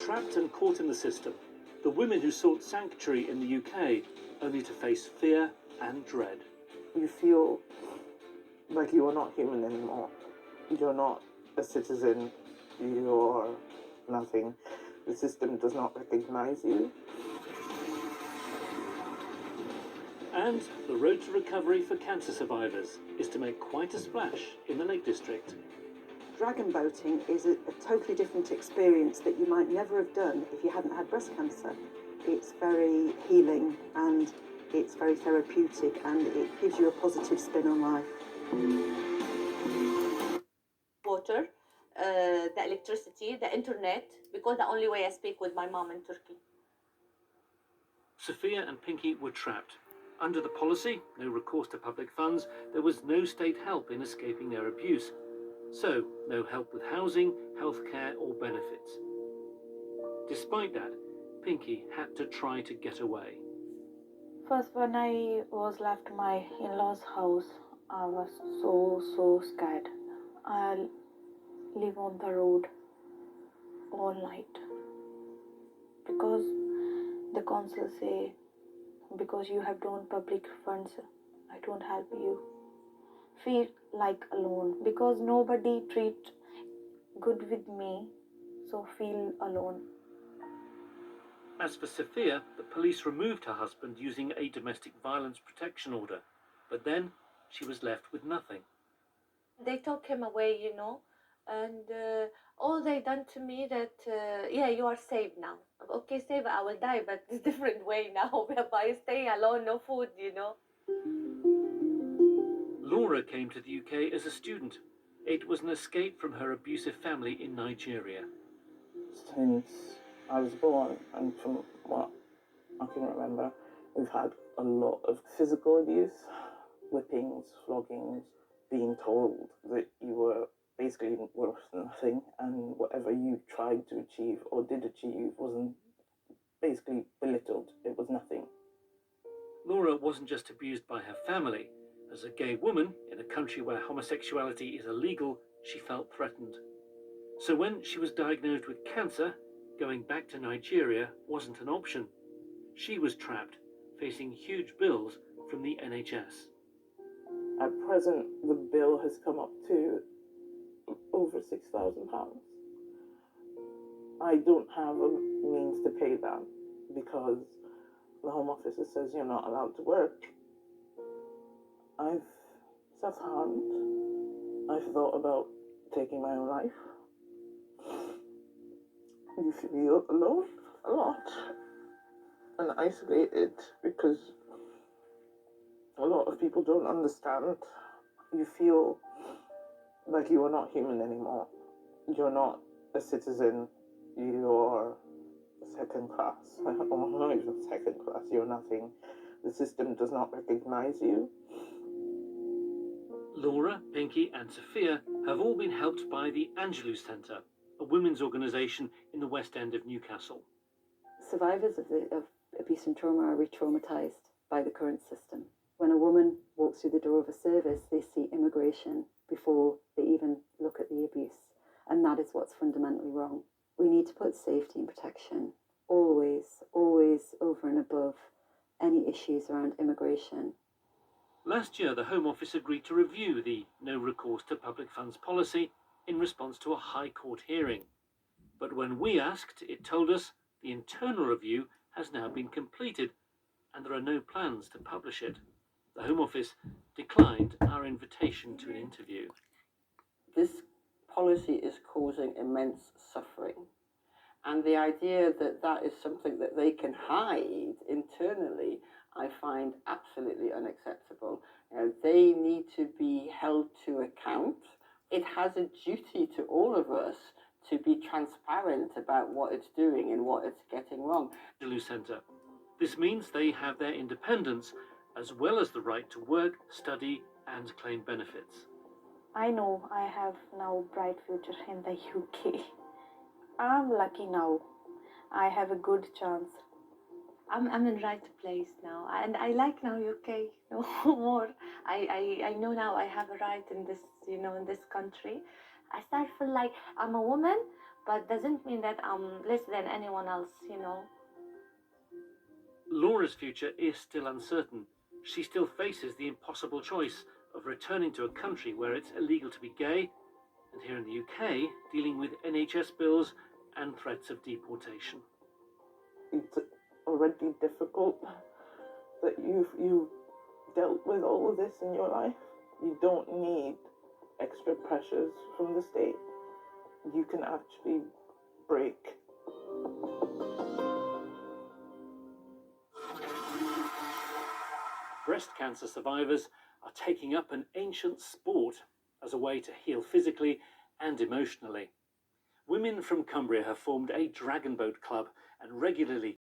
trapped and caught in the system, the women who sought sanctuary in the UK only to face fear and dread. You feel like you are not human anymore. You're not a citizen. You're nothing. The system does not recognize you. And the road to recovery for cancer survivors is to make quite a splash in the Lake District. Dragon boating is a totally different experience that you might never have done if you hadn't had breast cancer. It's very healing and it's very therapeutic and it gives you a positive spin on life. Water, the electricity, the internet, because the only way I speak with my mom in Turkey. Sophia and Pinky were trapped. Under the policy, no recourse to public funds, there was no state help in escaping their abuse. So, no help with housing, healthcare or benefits. Despite that, Pinky had to try to get away. First, when I was left my in-laws' house, I was so scared. I live on the road all night because the council say, because you have drawn public funds, I don't help you. Feel like alone because nobody treat good with me, so feel alone. As for Sophia, the police removed her husband using a domestic violence protection order, but then she was left with nothing. They took him away, you know, and all they done to me that, yeah, you are safe now. Okay, safe, I will die, but it's a different way now, by staying alone, no food, you know. Laura came to the UK as a student. It was an escape from her abusive family in Nigeria. Since I was born, and from what I can remember, we've had a lot of physical abuse, whippings, floggings, being told that you were basically worth nothing and whatever you tried to achieve or did achieve wasn't basically belittled. It was nothing. Laura wasn't just abused by her family. As a gay woman in a country where homosexuality is illegal, she felt threatened. So when she was diagnosed with cancer, going back to Nigeria wasn't an option. She was trapped, facing huge bills from the NHS. At present, the bill has come up to over £6,000. I don't have a means to pay that because the Home Office says you're not allowed to work. I've self-harmed. I've thought about taking my own life. You feel alone a lot and isolated because a lot of people don't understand. You feel like you are not human anymore. You're not a citizen. You're second class. Or not even second class. You're nothing. The system does not recognize you. Laura, Pinky and Sophia have all been helped by the Angelou Centre, a women's organisation in the West End of Newcastle. Survivors of abuse and trauma are re-traumatised by the current system. When a woman walks through the door of a service, they see immigration before they even look at the abuse. And that is what's fundamentally wrong. We need to put safety and protection always over and above any issues around immigration. Last year, the Home Office agreed to review the no recourse to public funds policy in response to a High Court hearing. But when we asked, it told us the internal review has now been completed and there are no plans to publish it. The Home Office declined our invitation to an interview. This policy is causing immense suffering. And the idea that that is something that they can hide internally, I find absolutely unacceptable. You know, they need to be held to account. It has a duty to all of us to be transparent about what it's doing and what it's getting wrong. Angelou Centre. This means they have their independence as well as the right to work, study and claim benefits. I know I have now a bright future in the UK. I'm lucky now. I have a good chance. I'm in the right place now, and I like now UK no more. I know now I have a right in this, you know, in this country. I start feel like I'm a woman, but doesn't mean that I'm less than anyone else, you know. Laura's future is still uncertain. She still faces the impossible choice of returning to a country where it's illegal to be gay, and here in the UK, dealing with NHS bills and threats of deportation. It's already difficult that you've dealt with all of this in your life. You don't need extra pressures from the state. You can actually break. Breast cancer survivors are taking up an ancient sport as a way to heal physically and emotionally. Women from Cumbria have formed a dragon boat club and regularly